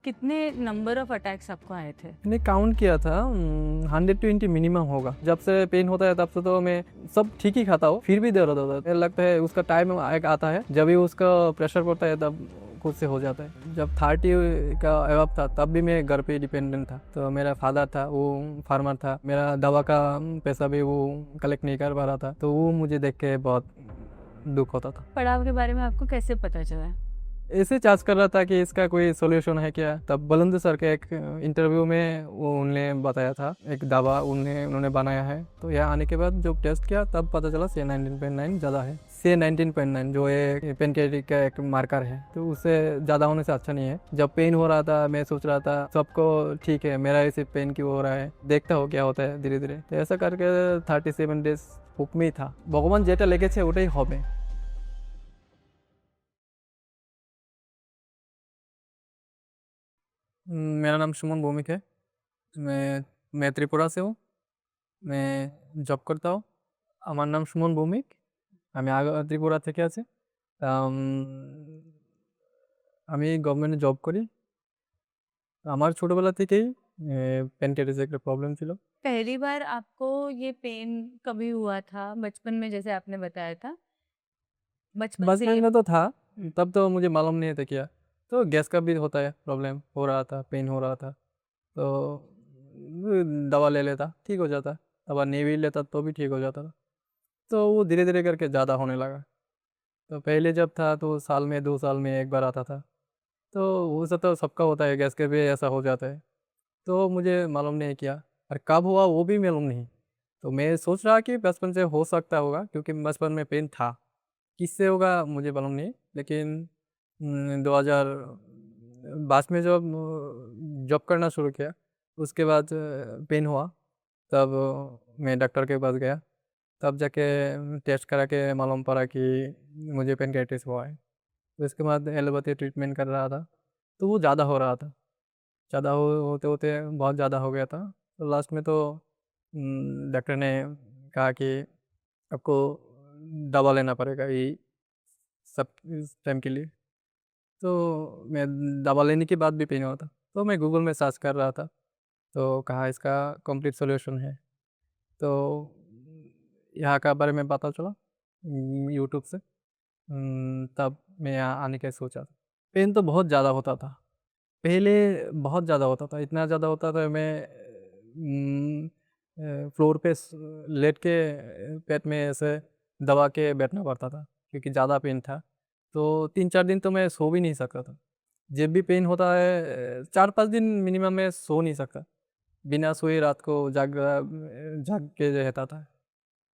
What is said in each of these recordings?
कितने number of attacks आपको आए थे? मैंने काउंट किया था 120 मिनिमम होगा। जब से पेन होता है तब से तो मैं सब ठीक ही खाता हूँ, फिर भी दर्द होता है। मुझे लगता है उसका टाइम एक आता है जब भी उसका प्रेशर पड़ता है तब खुद से हो जाता है। जब 30 का एवब था तब भी मैं घर पे डिपेंडेंट था। तो मेरा फादर था, वो फार्मर था। मेरा दवा का पैसा भी वो कलेक्ट नहीं कर पा रहा था, तो वो मुझे देख के बहुत दुख होता था। पड़ाव के बारे में आपको कैसे पता चला? ऐसे जांच कर रहा था कि इसका कोई सॉल्यूशन है क्या। तब बुलंद सर के एक इंटरव्यू में वो उन्होंने बताया था एक दवा उन्होंने बनाया है। तो यहाँ आने के बाद जब टेस्ट किया तब पता चला C19.9 ज़्यादा है। C19.9 जो है पेनक्रियाटिक का एक मार्कर है, तो उससे ज़्यादा होने से अच्छा नहीं है। जब पेन हो रहा था मैं सोच रहा था सबको ठीक है, मेरा इसे पेन क्यों हो रहा है, देखता हो क्या होता है धीरे धीरे। तो ऐसा करके 37 डेज हुक में ही था। भगवान जेटा लेगेছে ওটাই হবে। मेरा नाम सुमन भौमिक है। मैं त्रिपुरा से हूँ। मैं जॉब करता हूँ। আমার নাম সুমন ভৌমিক। আমি ত্রিপুরা থেকে আছি। আম, আমি গভর্নমেন্টে জব করি। আমার ছোটবেলা থেকেই প্যানক্রিয়াটিসের একটা প্রবলেম ছিল। पहली बार आपको ये पेन कभी हुआ था? बचपन में जैसे आपने बताया था, बचपन से बचपन ये में तो था, तब तो मुझे मालूम नहीं था क्या। तो गैस का भी होता है प्रॉब्लम, हो रहा था, पेन हो रहा था। तो दवा ले लेता ठीक हो जाता। दवा नहीं भी लेता तो भी ठीक हो जाता था। तो वो धीरे धीरे करके ज़्यादा होने लगा। तो पहले जब था तो साल में 2 साल में एक बार आता था। तो वो सब तो सबका होता है, गैस के भी ऐसा हो जाता है। तो मुझे मालूम नहीं किया और कब हुआ वो भी मालूम नहीं। तो मैं सोच रहा कि बचपन से हो सकता होगा, क्योंकि बचपन में पेन था। किससे होगा मुझे मालूम नहीं, लेकिन 2022 में जब जॉब करना शुरू किया उसके बाद पेन हुआ। तब मैं डॉक्टर के पास गया। तब जाके टेस्ट करा के मालूम पड़ा कि मुझे पेनक्रियाटिस हुआ है। तो इसके बाद एलोपैथी ट्रीटमेंट कर रहा था, तो वो ज़्यादा हो रहा था। ज़्यादा होते होते बहुत ज़्यादा हो गया था। तो लास्ट में तो डॉक्टर ने कहा कि आपको दवा लेना पड़ेगा ये सब इस टाइम के लिए। तो मैं दवा लेने के बाद भी पेन हुआ था, तो मैं गूगल में सर्च कर रहा था। तो कहा इसका कंप्लीट सॉल्यूशन है। तो यहाँ का बारे में पता चला यूट्यूब से। तब मैं यहाँ आने का सोचा था। पेन तो बहुत ज़्यादा होता था, पहले बहुत ज़्यादा होता था। इतना ज़्यादा होता था मैं फ्लोर पे लेट के पेट में ऐसे दबा के बैठना पड़ता था, क्योंकि ज़्यादा पेन था। तो 3-4 दिन तो मैं सो भी नहीं सकता था। जब भी पेन होता है 4-5 दिन मिनिमम मैं सो नहीं सकता। बिना सोए रात को जाग के रहता था।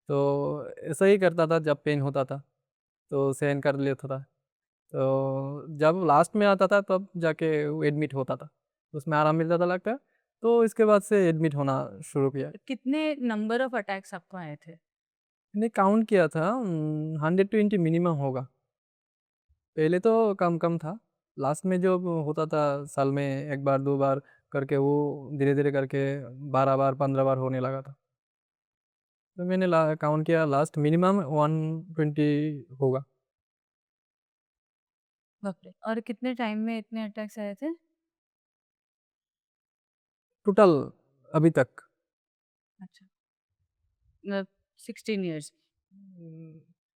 तो ऐसा ही करता था जब पेन होता था, तो सहन कर लेता था। तो जब लास्ट में आता था तब जाके वो एडमिट होता था, उसमें आराम मिलता था लगता है। तो इसके बाद से एडमिट होना शुरू किया। कितने नंबर ऑफ अटैक्स आपको आए थे? मैंने काउंट किया था 120 मिनिमम होगा। पहले तो कम कम था। लास्ट में जो होता था साल में एक बार 2 बार करके, वो धीरे धीरे करके 12 बार 15 बार होने लगा था। तो मैंने काउंट किया लास्ट मिनिमम 120 होगा। बाप रे! और कितने टाइम में इतने अटैक्स आए थे? टोटल अभी तक अच्छा, मतलब 16 इयर्स।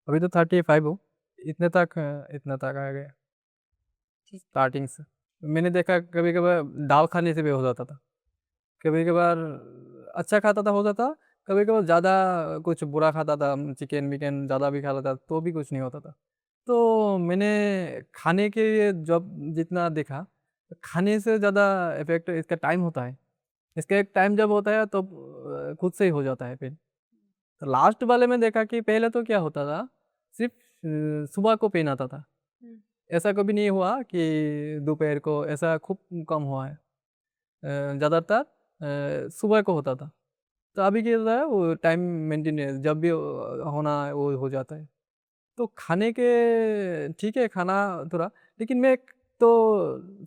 अभी तो 35 हो। इतने तक आ गया ठीक। स्टार्टिंग से। मैंने देखा कभी कभार दाल खाने से भी हो जाता था, कभी कभार अच्छा खाता था हो जाता, कभी कभार ज़्यादा कुछ बुरा खाता था, चिकन विकन ज़्यादा भी खा लेता तो भी कुछ नहीं होता था। तो मैंने खाने के जब जितना देखा, खाने से ज़्यादा इफेक्ट इसका टाइम होता है। इसका एक टाइम जब होता है तो खुद से ही हो जाता है फिर। तो लास्ट वाले में देखा कि पहले तो क्या होता था, सिर्फ सुबह को पेन आता था। हुँ। ऐसा कभी नहीं हुआ कि दोपहर को, ऐसा खूब कम हुआ है। ज़्यादातर सुबह को होता था। तो अभी क्या होता है, वो टाइम मेंटेनेंस जब भी होना है वो हो जाता है। तो खाने के ठीक है खाना थोड़ा, लेकिन मैं तो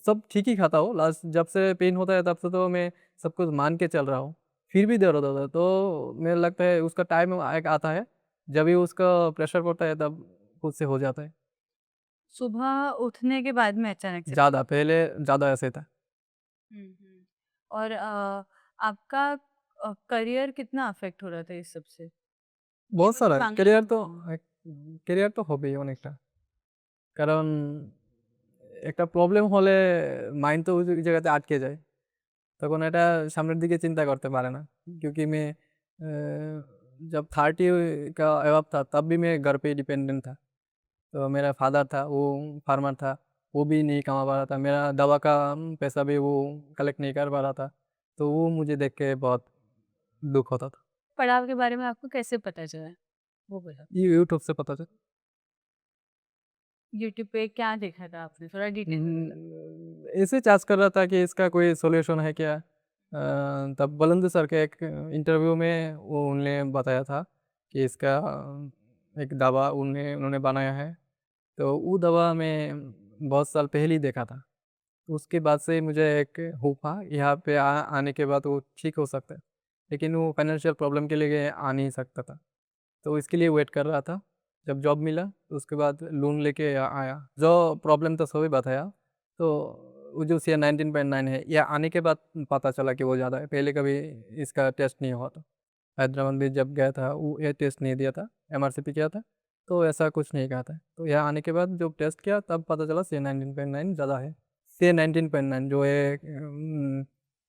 सब ठीक ही खाता हूँ। लास्ट जब से पेन होता है तब से तो मैं सब कुछ मान के चल रहा हूँ। फिर भी दर्द होता है तो मुझे लगता है उसका टाइम एक आता है जब भी उसका प्रेशर पड़ता है तब खुद से हो जाता है। सुबह उठने के बाद में अचानक से ज़्यादा पहले ज़्यादा ऐसे था। और आपका करियर कितना अफ़ेक्ट हो रहा था इस सब से? ये बहुत वही सारा माँगने ক্যারিয়ার তো হবেই অনেকটা। কারণ একটা প্রবলেম হলে মাইন্ড তো ওই জায়গাতে আটকে যায়। তখন এটা सामনের दिखे चिंता करते पारे ना, क्योंकि मैं जब 30 का अबव था तब भी मैं घर पे ही डिपेंडेंट था। तो मेरा फादर था, वो फार्मर था, वो भी नहीं कमा पा रहा था। मेरा दवा का पैसा भी वो कलेक्ट नहीं कर पा रहा था। तो वो मुझे देख के बहुत दुःख होता था। पड़ाव के बारे में आपको कैसे पता चला? वो बताओ। ये यूट्यूब से पता चला। यूट्यूब पे क्या देखा था आपने? थोड़ा डिटेल में बताओ। ऐसे चार्ज कर रहा था कि इसका कोई सॉल्यूशन है क्या? तब बुलंद सर के एक इंटरव्यू में वो उन्होंने बताया था कि इसका एक दवा उन्होंने बनाया है। तो वो दवा मैं बहुत साल पहले ही देखा था। तो उसके बाद से मुझे एक होप था, यहाँ पे आने के बाद वो ठीक हो सकता है। लेकिन वो फाइनेंशियल प्रॉब्लम के लिए आ नहीं सकता था। तो इसके लिए वेट कर रहा था। जब जॉब मिला तो उसके बाद लोन लेके आया। जो प्रॉब्लम था सभी बताया। तो वो जो CA 19.9 है, यह आने के बाद पता चला कि वो ज़्यादा है। पहले कभी इसका टेस्ट नहीं हुआ था। हैदराबाद में जब गया था वो ये टेस्ट नहीं दिया था, MRCP किया था, तो ऐसा कुछ नहीं कहा था। तो यहाँ आने के बाद जब टेस्ट किया तब पता चला CA 19.9 ज़्यादा है। CA 19.9 जो है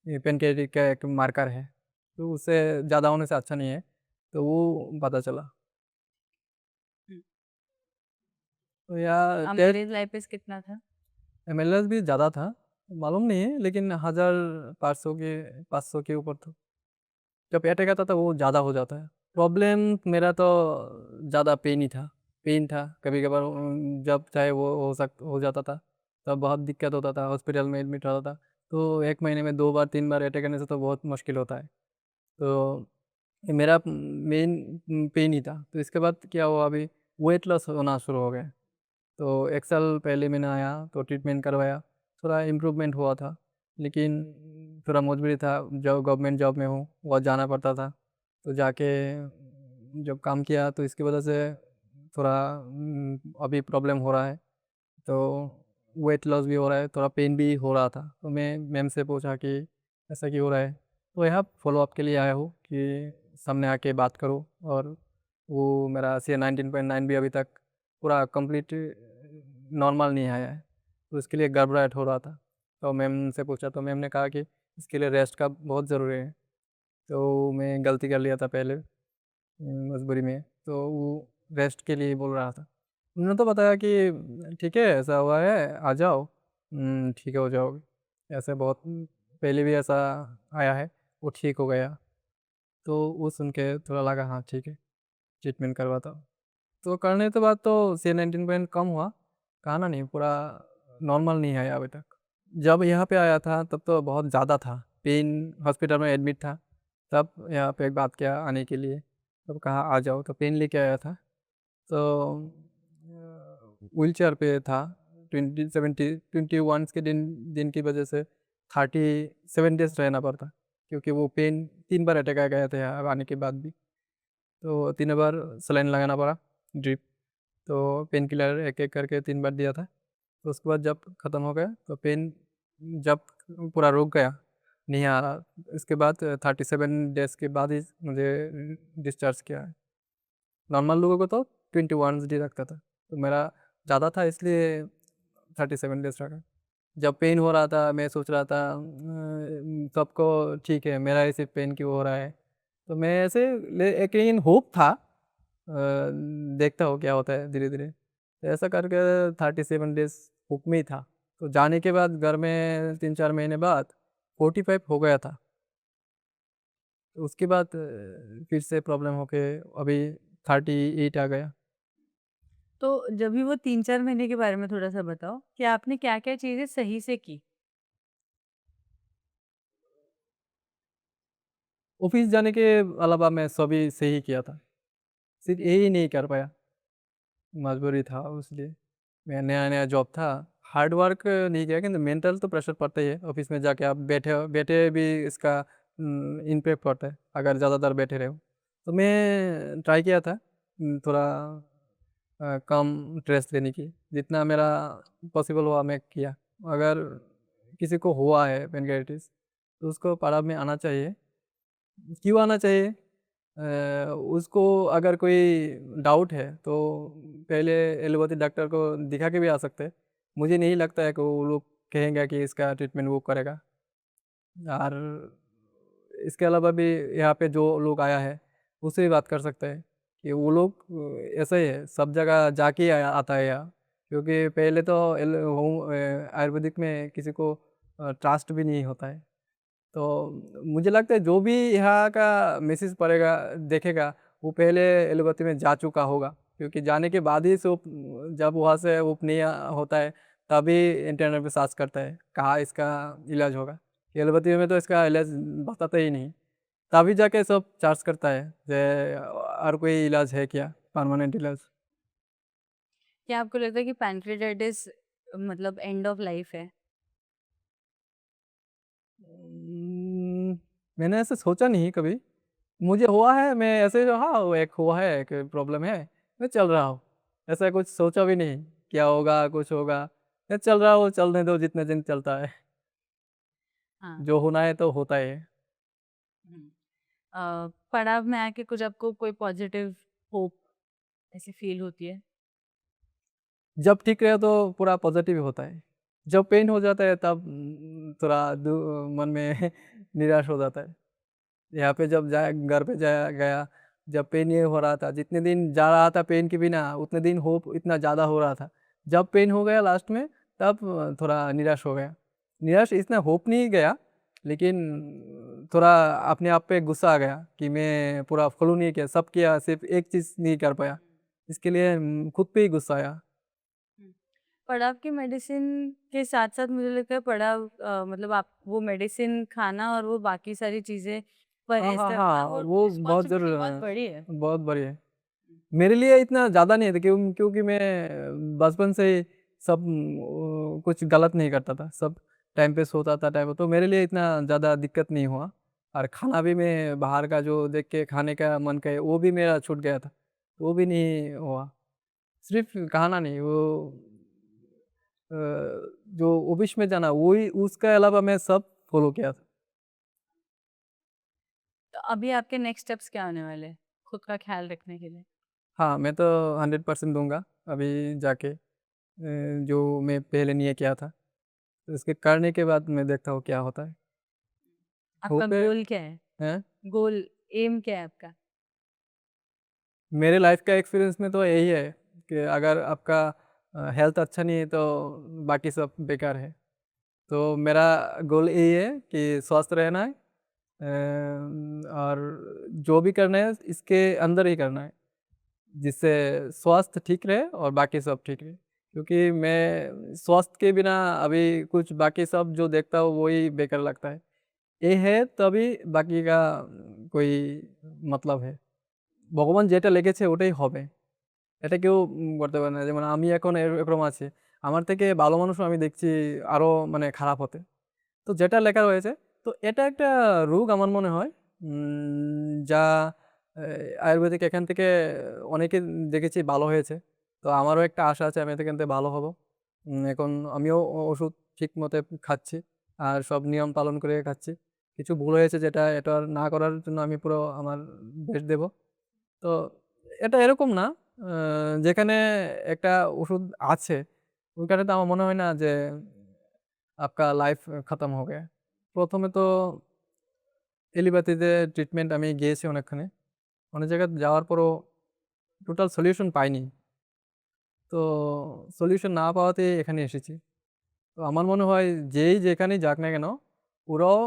ये पेनक्रियाटिक का एक मार्कर है, तो उससे ज़्यादा होने से अच्छा नहीं है। तो वो पता चला। हुँ। तो या टेस्ट एवरेज लाइफ कितना था? MLS भी ज़्यादा था, मालूम नहीं है, लेकिन 1500 के ऊपर था। जब अटैक आता था वो ज़्यादा हो जाता है। प्रॉब्लम मेरा तो ज़्यादा पेन था, कभी-कभार जब चाहे वो हो जाता था, तब बहुत दिक्कत होता था, हॉस्पिटल में एडमिट रहता था। तो 1 महीने में 2 बार 3 बार अटैक आने से तो बहुत मुश्किल होता है। तो ये मेरा मेन पेन ही था। तो इसके बाद क्या हुआ, अभी वेट लॉस होना शुरू हो गया। तो 1 साल पहले मैंने आया तो ट्रीटमेंट करवाया, थोड़ा इम्प्रूवमेंट हुआ था। लेकिन थोड़ा मजबूरी था, जो गवर्नमेंट जॉब में हूँ, वहाँ जाना पड़ता था। तो जाके जब काम किया तो इसकी वजह से थोड़ा अभी प्रॉब्लम हो रहा है। तो वेट लॉस भी हो रहा है, थोड़ा पेन भी हो रहा था। तो मैं मैम से पूछा कि ऐसा क्यों हो रहा है? तो यहाँ फ़ॉलो-अप के लिए आया हूँ कि सामने आके बात करूँ। और वो मेरा CA 19.9 भी अभी तक पूरा कंप्लीट नॉर्मल नहीं आया है, तो इसके लिए घबराहट हो रहा था। तो मैम से पूछा तो मैम ने कहा कि इसके लिए रेस्ट का बहुत ज़रूरी है। तो मैं गलती कर लिया था पहले मजबूरी में, तो वो रेस्ट के लिए बोल रहा था। उन्होंने तो बताया कि ठीक है, ऐसा हुआ है, आ जाओ, ठीक हो जाओगे। ऐसे बहुत पहले भी ऐसा आया है, वो ठीक हो गया। तो वो सुन के थोड़ा लगा हाँ ठीक है, ट्रीटमेंट करवाता हूँ। तो करने के बाद तो CA 19 पॉइंट कम हुआ, कहा ना नहीं पूरा नॉर्मल नहीं आया अभी तक। जब यहाँ पे आया था तब तो बहुत ज़्यादा था, पेन हॉस्पिटल में एडमिट था, तब यहाँ पे बात किया आने के लिए, तब कहा आ जाओ, तो पेन लेके आया था। तो व्हीलचेयर पे था, 21 के दिन दिन की वजह से 37 डेज़ रहना पड़ता, क्योंकि वो पेन 3 बार अटैक आ गया था यहाँ आने के बाद भी। तो तीनों बार सलाइन लगाना पड़ा, ड्रिप। तो पेन किलर एक-एक करके 3 बार दिया था। तो उसके बाद जब ख़त्म हो गया तो पेन जब पूरा रुक गया, नहीं आ रहा, इसके बाद 37 डेज़ के बाद ही मुझे डिस्चार्ज किया है। नॉर्मल लोगों को तो 21 डे लगता था, तो मेरा ज़्यादा था इसलिए 37 डेज़ रखा। जब पेन हो रहा था मैं सोच रहा था सबको ठीक है, मेरा ही सिर्फ़ पेन क्यों हो रहा है? तो मैं ऐसे लेकिन होप था, देखता हूँ क्या होता है धीरे-धीरे। तो ऐसा करके 37 डेज़ होप में ही था। तो जाने के बाद घर में 3-4 महीने बाद 45 हो गया था। तो उसके बाद फिर से प्रॉब्लम होके अभी 38 आ गया। तो जब भी वो 3-4 महीने के बारे में थोड़ा-सा बताओ कि आपने क्या-क्या चीज़ें सही से की? ऑफ़िस जाने के अलावा मैं सभी सही किया था। सिर्फ़ यही नहीं कर पाया, मजबूरी था इसलिए। मेरा नया-नया जॉब था, हार्ड वर्क नहीं किया, किंतु मेंटल तो प्रेशर पड़ता ही है। ऑफ़िस में जाके आप बैठे हो, बैठे भी इसका इम्पैक्ट पड़ता है, अगर ज़्यादातर बैठे रहे हो। तो मैं ट्राई किया था थोड़ा कम स्ट्रेस लेने की, जितना मेरा पॉसिबल हुआ मैं किया। अगर किसी को हुआ है पेनक्रियाटाइटिस, तो उसको पड़ाव में आना चाहिए। क्यों आना चाहिए? उसको अगर कोई डाउट है तो पहले एलोपैथी डॉक्टर को दिखा के भी आ सकते हैं। मुझे नहीं लगता है कि वो लोग कहेंगे कि इसका ट्रीटमेंट वो करेगा। और इसके अलावा भी यहाँ पे जो लोग आया है उससे भी बात कर सकते हैं कि वो लोग ऐसा ही है, सब जगह जाके ही आता है यहाँ। क्योंकि पहले तो आयुर्वेदिक में किसी को ट्रस्ट भी नहीं होता है। तो मुझे लगता है जो भी यहाँ का मैसेज पढ़ेगा देखेगा वो पहले एलोपैथी में जा चुका होगा, क्योंकि जाने के बाद ही से जब वहाँ से नहीं होता है तभी इंटरनेट पे सर्च करता है कहाँ इसका इलाज होगा। एलोपैथी में तो इसका इलाज बताता ही नहीं, तभी जाके सब चार्ज करता है जे और कोई इलाज है क्या, परमानेंट इलाज। क्या आपको लगता है कि पैनक्रेटाइटिस मतलब एंड ऑफ लाइफ है? हम्म, मैंने ऐसे सोचा नहीं कभी। मुझे हुआ है, मैं ऐसे हाँ वो एक हुआ है, एक प्रॉब्लम है, मैं चल रहा हूँ। ऐसा कुछ सोचा भी नहीं क्या होगा कुछ होगा, मैं चल रहा हूँ, चलने दो जितने दिन चलता है। हाँ। जो होना है तो होता ही है। हुँ। पड़ाव में आके कुछ आपको कोई पॉजिटिव होप ऐसी फील होती है? जब ठीक रहे तो पूरा पॉजिटिव ही होता है। जब पेन हो जाता है तब थोड़ा मन में निराश हो जाता है। यहाँ पे जब जाया घर पे जाया गया, जब पेन ये हो रहा था, जितने दिन जा रहा था पेन के बिना उतने दिन होप इतना ज़्यादा हो रहा था। जब पेन हो गया लास्ट में तब थोड़ा निराश हो गया। निराश इतना होप नहीं गया, लेकिन थोड़ा अपने आप पे गुस्सा आ गया कि मैं पूरा फॉलो नहीं किया, सब किया सिर्फ़ एक चीज़ नहीं कर पाया। इसके लिए खुद पे ही गुस्सा आया। हुँ। पड़ाव की मेडिसिन के साथ-साथ मुझे लगता है पड़ाव मतलब आप वो मेडिसिन खाना और वो बाकी सारी चीज़ें पर हाँ, हाँ, करना हाँ, वो वो बहुत रिस्पॉन्सिबिलिटी ज़रूर बहुत बड़ी है। बहुत बढ़िया है। मेरे लिए इतना ज़्यादा नहीं था क्योंकि मैं बचपन से ही सब कुछ गलत नहीं करता था। सब टाइम पे सोता था टाइम पे, तो मेरे लिए इतना ज़्यादा दिक्कत नहीं हुआ। और खाना भी मैं बाहर का जो देख के खाने का मन करे वो भी मेरा छूट गया था। वो भी नहीं हुआ। सिर्फ़ खाना नहीं, वो अ, जो ऑफ़िस में जाना वही, उसके अलावा मैं सब फ़ॉलो किया था। तो अभी आपके नेक्स्ट स्टेप्स क्या होने वाले हैं, खुद का ख़्याल रखने के लिए? हाँ, मैं तो 100% दूँगा अभी जाके, जो मैं पहले नहीं किया था। तो इसके करने के बाद मैं देखता हूँ क्या होता है। आपका होप है। गोल क्या है? हैं? गोल, एम क्या है आपका? मेरे लाइफ़ का एक्सपीरियंस में तो यही है कि अगर आपका हेल्थ अच्छा नहीं है तो बाकी सब बेकार है। तो मेरा गोल यही है कि स्वस्थ रहना है, और जो भी करना है इसके अंदर ही करना है, जिससे स्वास्थ्य ठीक रहे और बाकी सब ठीक रहे। क्योंकि मैं स्वास्थ्य के बिना अभी कुछ बाकी सब जो देखता हूँ वही बेकार लगता है। ये है तभी बाकी का कोई मतलब है। ভগবান যেটা লিখেছে ওটাই হবে। এটা কেউ করতে পারে না। যেমন আমি এখন এরকম আছি। আমার থেকে ভালো মানুষও আমি দেখছি আরো মানে খারাপ হতে। তো যেটা লেখা রয়েছে, তো এটা একটা রোগ আমার মনে হয়। যা আয়ুর্বেদিক এখান থেকে অনেকে দেখেছি ভালো হয়েছে। তো আমারও একটা আশা আছে আমি এখান থেকে ভালো হব। এখন আমিও ওষুধ ঠিক মতো খাচ্ছি। আর সব নিয়ম পালন করে খাচ্ছি। কিছু ভুল হয়েছে যেটা এটা আর না করার জন্য আমি পুরো আমার বেস্ট দেব। তো এটা এরকম না, আ যেখানে একটা ওষুধ আছে, ওইখানে তো আমার মনে হয় না যে आपका লাইফ খতম हो गया। ১ম এ তো এলোপ্যাথিতে ট্রিটমেন্ট আমি গিয়েছি অনেকখানি। অনেক জায়গায় যাওয়ার পরও টোটাল সলিউশন পাইনি। তো সলিউশন না পাওয়াতে এখানে এসেছি। তো আমার মনে হয় যেই যেখানেই যাক না কেন, ওরাও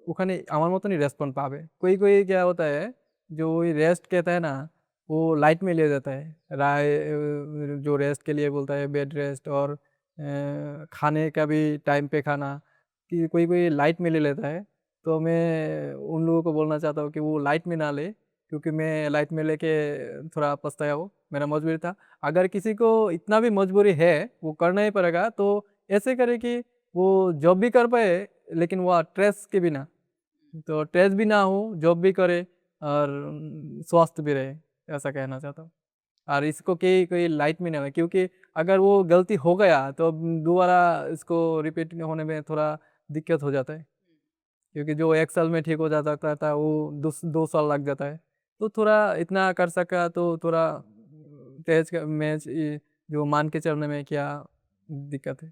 ওখানে আমার মতনই रेस्पॉन्ड पावे। कोई-कोई क्या होता है, जो वही रेस्ट कहता है ना, वो लाइट में ले जाता है। जो रेस्ट के लिए बोलता है बेड रेस्ट और खाने का भी टाइम पे खाना, कि कोई-कोई लाइट में ले लेता है। तो मैं उन लोगों को बोलना चाहता हूँ कि वो लाइट में ना ले, क्योंकि मैं लाइट में लेके थोड़ा पछताया हूँ, मेरा मजबूरी था। अगर किसी को इतना भी मजबूरी है, वो करना ही पड़ेगा, तो ऐसे करे कि वो जॉब भी कर पाए लेकिन वह स्ट्रेस के बिना। तो स्ट्रेस भी ना हो, जॉब भी करे और स्वस्थ भी रहे, ऐसा कहना चाहता हूँ। और इसको कोई लाइट में नहीं लें, क्योंकि अगर वो गलती हो गया तो अब दोबारा इसको रिपीट होने में थोड़ा दिक्कत हो जाता है। क्योंकि जो 1 साल में ठीक हो जाता था वो 2 साल लग जाता है। तो थोड़ा इतना कर सका तो थोड़ा तेज़ मैच जो मान के चलने में क्या दिक्कत है।